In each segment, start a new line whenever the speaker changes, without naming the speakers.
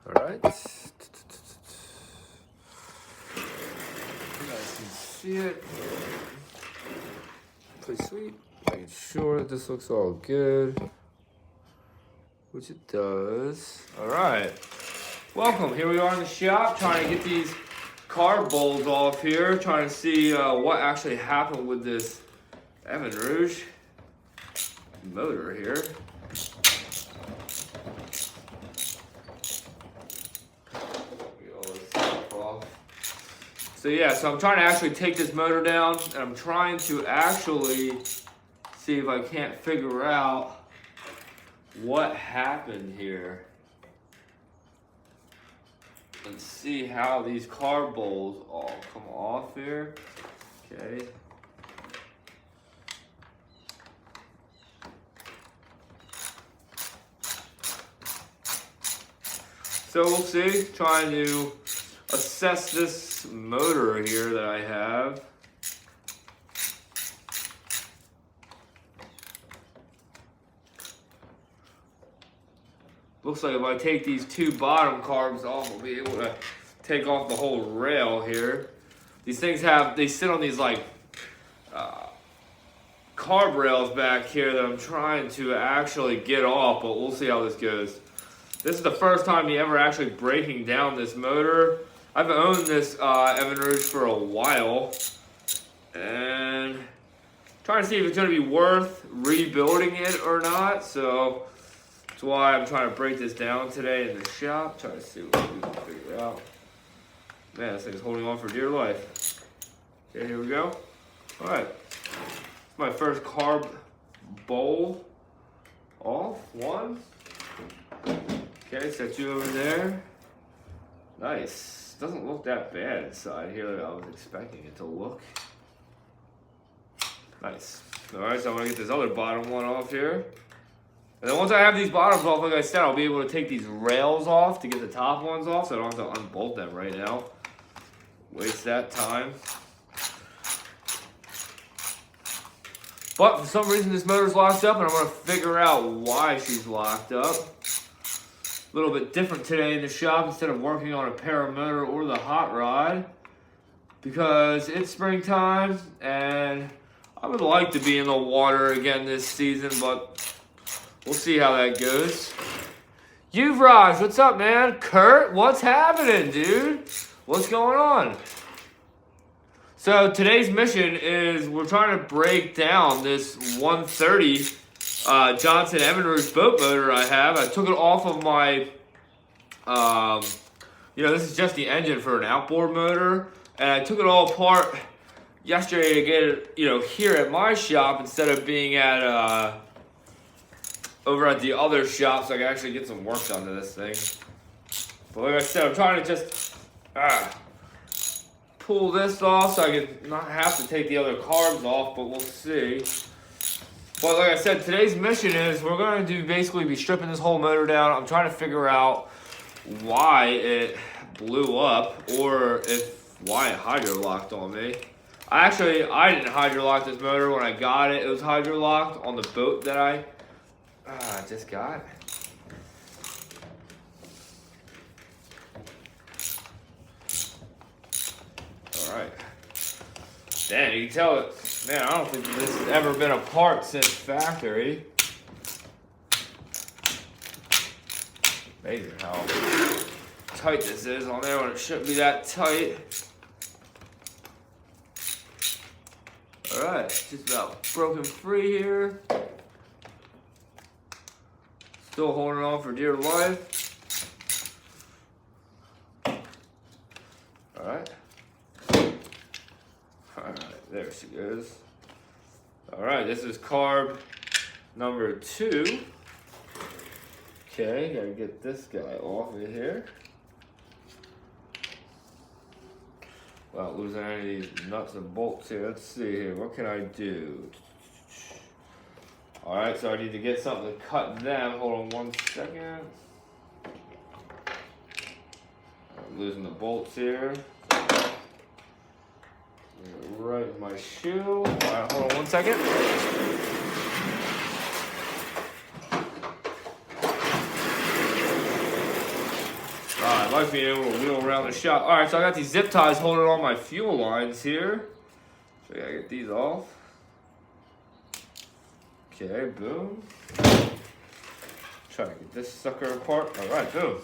Alright. You guys can see it. Pretty sweet. Making sure that this looks all good. Which it does. Alright. Welcome. Here we are in the shop trying to get these carb bowls off here. Trying to see what actually happened with this Evinrude motor here. So yeah, so I'm trying to actually take this motor down, and I'm trying to actually see if I can't figure out what happened here. And see how these carb bowls all come off here. Okay. So we'll see, trying to assess this motor here that I have. Looks like if I take these two bottom carbs off, I'll be able to take off the whole rail here. These things they sit on these like carb rails back here that I'm trying to actually get off, but we'll see how this goes. This is the first time me ever actually breaking down this motor. I've owned this Evinrude for a while, and trying to see if it's going to be worth rebuilding it or not. So that's why I'm trying to break this down today in the shop. Trying to see what we can figure out. Man, this thing's holding on for dear life. Okay, here we go. All right, it's my first carb bowl off. One. Okay, set you over there. Nice. Doesn't look that bad inside here that I was expecting it to look. Nice. Alright, so I'm gonna get this other bottom one off here. And then once I have these bottoms off, like I said, I'll be able to take these rails off to get the top ones off, so I don't have to unbolt them right now. Waste that time. But for some reason this motor's locked up, and I'm gonna figure out why she's locked up. A little bit different today in the shop instead of working on a paramotor or the hot rod, because it's springtime and I would like to be in the water again this season, but we'll see how that goes. Yuvraj, what's up, man? Kurt, what's happening, dude? What's going on? So today's mission is we're trying to break down this 130 Johnson Evinrude boat motor I have. I took it off of my, this is just the engine for an outboard motor, and I took it all apart yesterday to get it, here at my shop instead of being at, over at the other shop, so I can actually get some work done to this thing. But like I said, I'm trying to just, pull this off so I can not have to take the other carbs off, but we'll see. But like I said, today's mission is we're going to basically be stripping this whole motor down. I'm trying to figure out why it blew up, or why it hydro-locked on me. I didn't hydro-lock this motor when I got it. It was hydro-locked on the boat that I just got. Alright. Damn, you can tell it. Man, I don't think this has ever been apart since factory. Amazing how tight this is on there when it shouldn't be that tight. Alright, just about broken free here. Still holding on for dear life. Alright. Alright, there she goes. Alright, this is carb number 2. Okay, gotta get this guy off of here. Without losing any of these nuts and bolts here. Let's see here, what can I do? Alright, so I need to get something to cut them. Hold on one second. I'm losing the bolts here. Right in my shoe. Alright, hold on one second. I like being able to wheel around the shop. Alright, so I got these zip ties holding on my fuel lines here. So I gotta get these off. Okay, boom. Try to get this sucker apart. Alright, boom.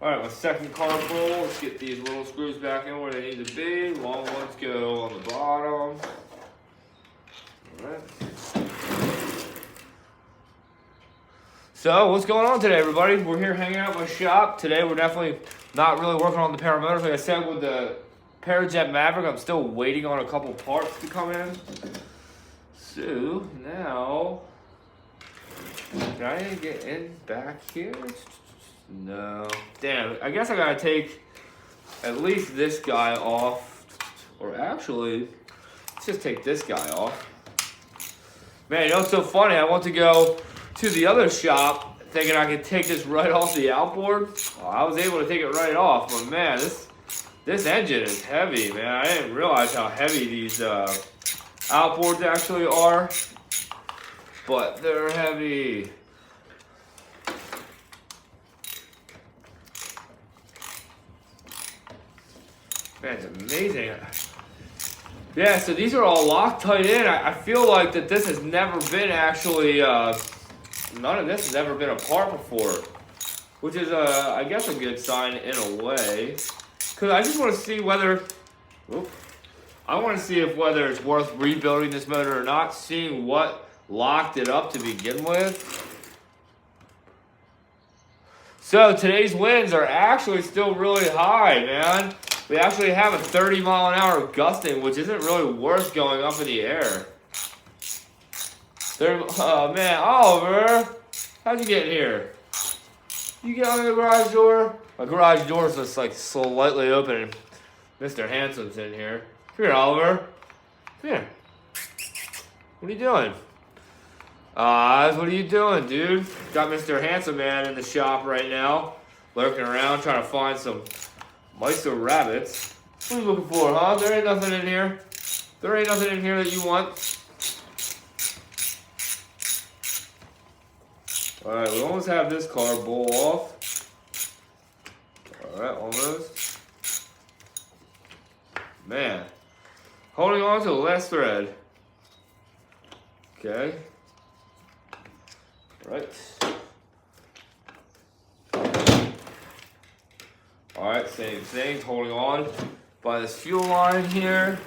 Alright, my second carb bowl. Let's get these little screws back in where they need to be. Long ones go on the bottom. Alright. So, what's going on today, everybody? We're here hanging out in my shop. Today, we're definitely not really working on the paramotors. Like I said, with the Parajet Maverick, I'm still waiting on a couple parts to come in. So, now, can I get in back here? No. Damn, I guess I gotta take at least this guy off. Or actually, let's just take this guy off. Man, you know what's so funny? I want to go to the other shop thinking I could take this right off the outboard. Oh, I was able to take it right off, but man, this engine is heavy, man. I didn't realize how heavy these outboards actually are, but they're heavy. Man, it's amazing. Yeah, so these are all Loctite in. I feel like that this has never been actually, none of this has ever been apart before, which is, I guess, a good sign in a way. Because I just want to see whether, whether it's worth rebuilding this motor or not, seeing what locked it up to begin with. So today's winds are actually still really high, man. We actually have a 30-mile-an-hour gusting, which isn't really worth going up in the air. Oh, man, Oliver, how'd you get in here? You get on the garage door? My garage door is just like slightly open, and Mr. Handsome's in here. Come here, Oliver. Come here. What are you doing? Oz, what are you doing, dude? Got Mr. Handsome Man in the shop right now, lurking around, trying to find some mice or rabbits. What are you looking for, huh? There ain't nothing in here. There ain't nothing in here that you want. Alright, we almost have this carb bowl off. Alright, almost. Man. Holding on to the last thread. Okay. Right. Alright, same thing, holding on by this fuel line here.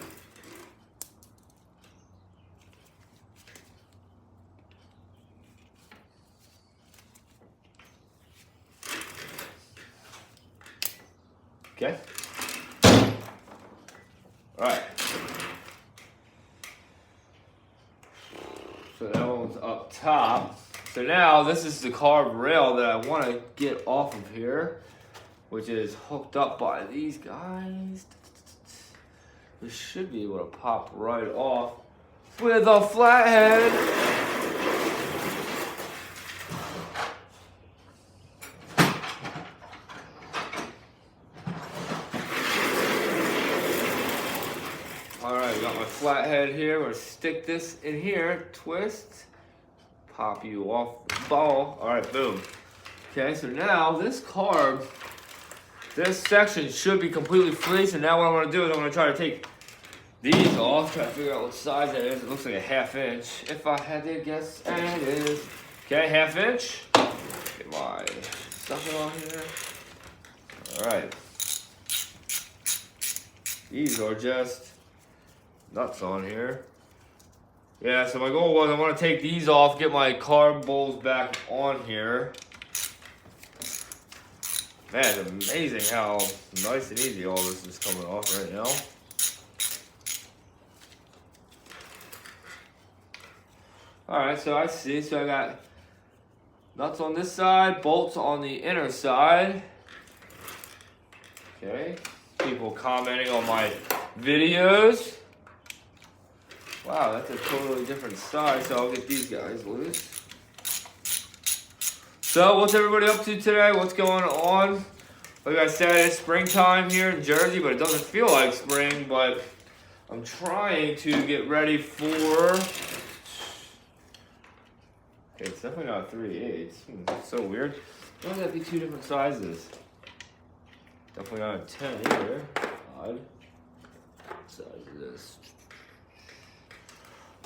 Okay. Alright. So that one's up top. So now this is the carb rail that I want to get off of here, which is hooked up by these guys. We should be able to pop right off with a flathead. Alright, got my flathead here. We're gonna stick this in here, twist, pop you off the ball. Alright, boom. Okay, so now this carb, this section should be completely free. So now what I'm going to do is I'm going to try to take these off, try to figure out what size that is. It looks like a 1/2 inch, if I had to guess, and it is. Okay, 1/2 inch. Get my stuff on here. Alright. These are just nuts on here. Yeah, so my goal was I want to take these off, get my carb bowls back on here. Man, it's amazing how nice and easy all this is coming off right now. Alright, so I see. So I got nuts on this side, bolts on the inner side. Okay. People commenting on my videos. Wow, that's a totally different size, so I'll get these guys loose. So, what's everybody up to today? What's going on? Like I said, it's springtime here in Jersey, but it doesn't feel like spring, but I'm trying to get ready for... Okay, it's definitely not 3/8. It's so weird. Why would that be two different sizes? Definitely not a 10 either. Odd. What size is this?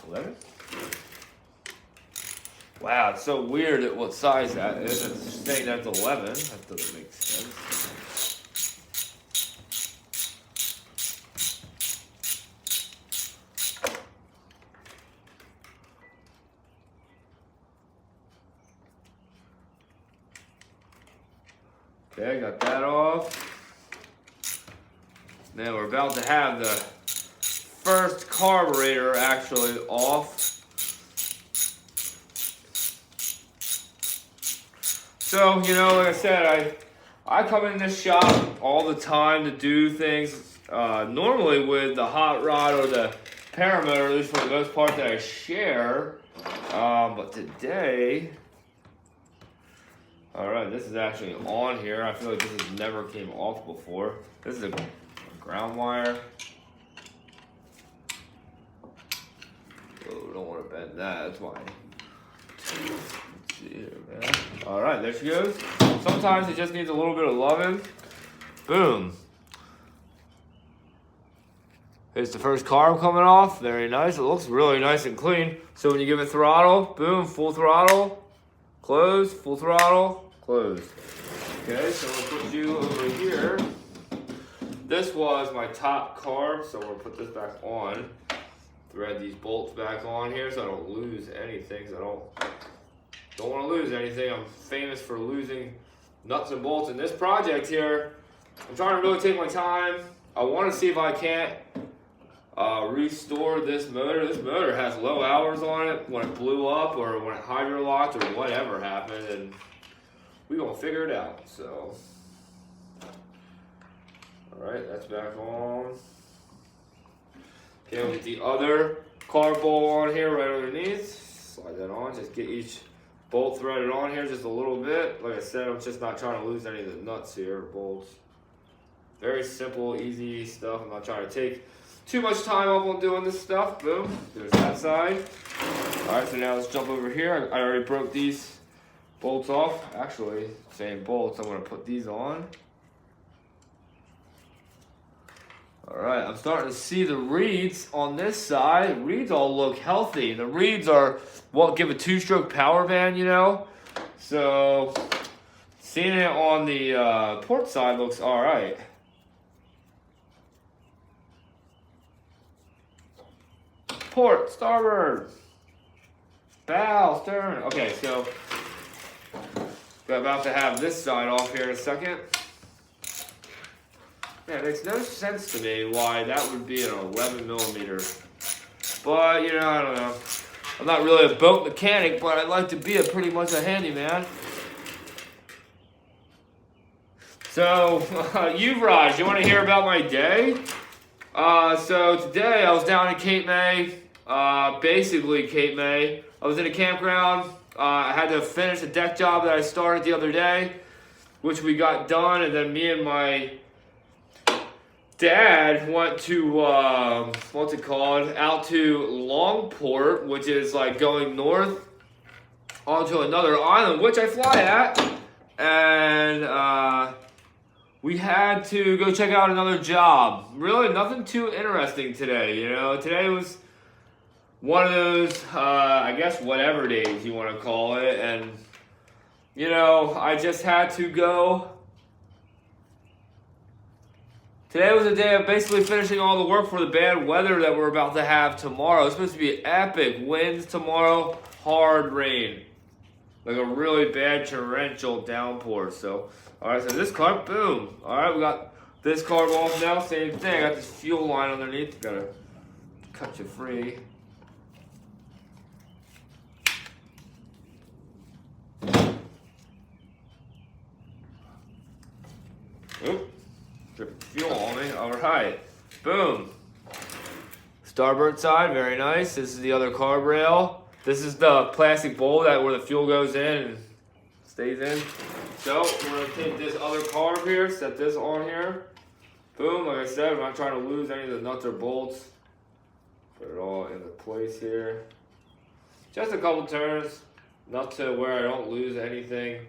11? Wow, it's so weird at what size that is. It's saying that's 11. That doesn't make sense. Okay, got that off. Now we're about to have the first carburetor actually off. So, you know, like I said, I come in this shop all the time to do things, normally with the hot rod or the paramotor, at least for the most part that I share. But today, alright, this is actually on here. I feel like this has never came off before. This is a ground wire. Oh, don't want to bend that, that's why. Alright, there she goes. Sometimes it just needs a little bit of loving. Boom. Here's the first carb coming off. Very nice. It looks really nice and clean. So when you give it throttle, boom, full throttle, close, full throttle, close. Okay, so we'll put you over here. This was my top carb, so we'll put this back on. Thread these bolts back on here so I don't lose anything. I don't want to lose anything. I'm famous for losing nuts and bolts in this project here. I'm trying to really take my time. I want to see if I can't restore this motor. This motor has low hours on it when it blew up or when it hydrolocked or whatever happened, and we're going to figure it out. So, alright, that's back on. Okay, we'll get the other carb bowl on here right underneath. Slide that on, just get each bolt threaded on here just a little bit. Like I said, I'm just not trying to lose any of the nuts here, bolts. Very simple, easy stuff. I'm not trying to take too much time up on doing this stuff. Boom, there's that side. Alright, so now let's jump over here. I already broke these bolts off. Actually, same bolts. I'm going to put these on. Alright, I'm starting to see the reeds on this side. The reeds all look healthy. The reeds are what give a two-stroke power band, you know. So, seeing it on the port side looks alright. Port, starboard, bow, stern. Okay, so we're about to have this side off here in a second. Yeah, it makes no sense to me why that would be an 11 millimeter. But, you know, I don't know. I'm not really a boat mechanic, but I'd like to be pretty much a handyman. So, Yuvraj, you want to hear about my day? So today I was down in Cape May, basically Cape May. I was in a campground. I had to finish a deck job that I started the other day, which we got done, and then me and my dad went to, what's it called, out to Longport, which is like going north onto another island, which I fly at, and we had to go check out another job. Really nothing too interesting today, you know. Today was one of those, I guess whatever days you want to call it, and, you know, I just had to go. Today was a day of basically finishing all the work for the bad weather that we're about to have tomorrow. It's supposed to be epic winds tomorrow, hard rain. Like a really bad torrential downpour. So, alright, so this carb, boom. Alright, we got this carb off now, same thing. I got this fuel line underneath, gotta cut you free. Oop. Dripping fuel on me. Alright. Boom. Starboard side, very nice. This is the other carb rail. This is the plastic bowl that where the fuel goes in and stays in. So we're gonna take this other carb here, set this on here. Boom, like I said, I'm not trying to lose any of the nuts or bolts. Put it all into place here. Just a couple turns, not to where I don't lose anything.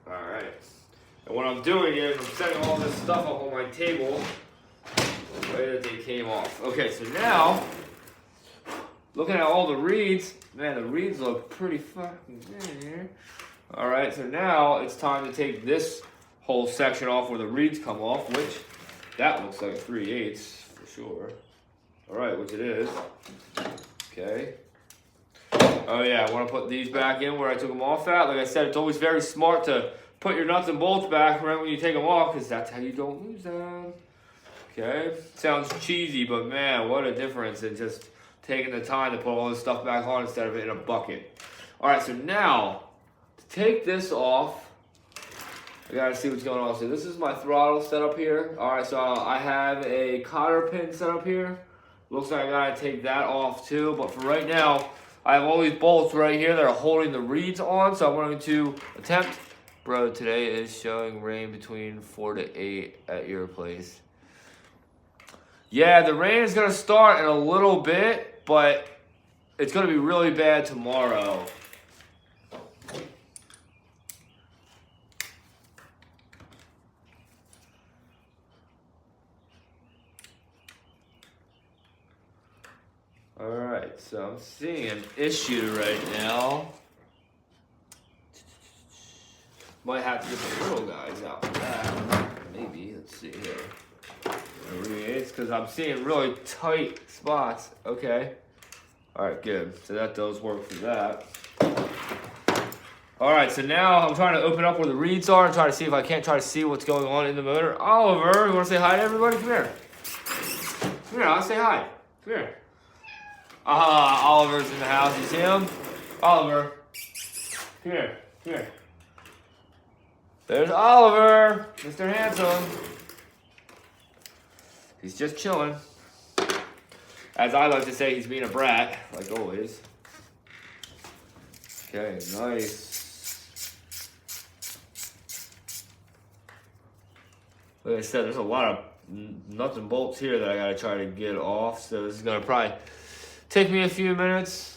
Alright. And what I'm doing is I'm setting all this stuff up on my table the way that they came off. Okay, so now, looking at all the reeds, man, the reeds look pretty fucking good here. Alright, so now it's time to take this whole section off where the reeds come off, which that looks like a 3/8 for sure. Alright, which it is. Okay. Oh yeah, I want to put these back in where I took them off at. Like I said, it's always very smart to put your nuts and bolts back right when you take them off, because that's how you don't lose them. Okay. Sounds cheesy, but man, what a difference in just taking the time to put all this stuff back on instead of it in a bucket. Alright, so now, to take this off, I gotta see what's going on. So this is my throttle set up here. Alright, so I have a cotter pin set up here. Looks like I gotta take that off too, but for right now, I have all these bolts right here that are holding the reeds on, so I'm going to attempt. Bro, today is showing rain between 4 to 8 at your place. Yeah, the rain is gonna start in a little bit, but it's gonna be really bad tomorrow. Alright, so I'm seeing an issue right now. Might have to get the little guys out for that. Maybe, let's see here. It's because I'm seeing really tight spots. Okay. Alright, good. So that does work for that. Alright, so now I'm trying to open up where the reeds are and try to see if I can't try to see what's going on in the motor. Oliver, you want to say hi to everybody? Come here. Come here, I'll say hi. Come here. Oliver's in the house. You see him? Oliver. Come here. Come here. There's Oliver. Mr. Handsome. He's just chilling. As I like to say, he's being a brat, like always. Okay, nice. Like I said, there's a lot of nuts and bolts here that I gotta try to get off, so this is gonna probably take me a few minutes.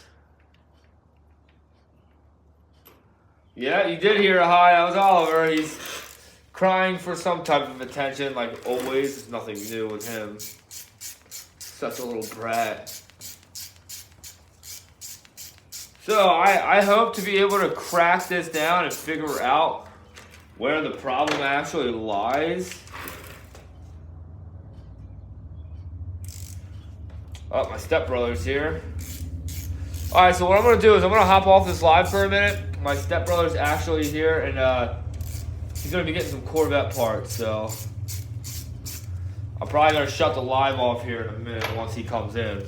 Yeah, you did hear a hi. That was Oliver. He's crying for some type of attention, like always. There's nothing new with him. Such a little brat. So I hope to be able to crack this down and figure out where the problem actually lies. Oh, my stepbrother's here. Alright, so what I'm going to do is I'm going to hop off this live for a minute. My stepbrother's actually here, and he's going to be getting some Corvette parts, so I'm probably going to shut the live off here in a minute once he comes in.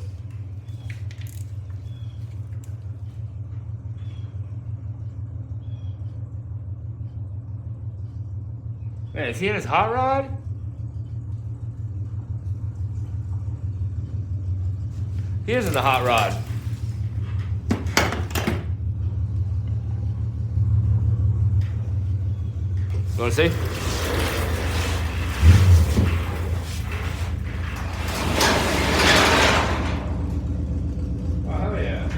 Man, is he in his hot rod? He is in the hot rod. You want to see? Oh, hell yeah.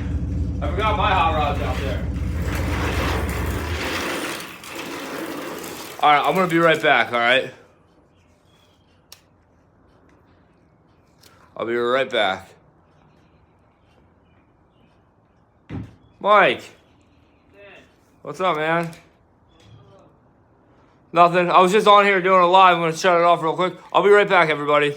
I forgot my hot rods out there. Alright, I'm going to be right back, alright? I'll be right back. Mike. What's up, man? Nothing. I was just on here doing a live. I'm going to shut it off real quick. I'll be right back, everybody.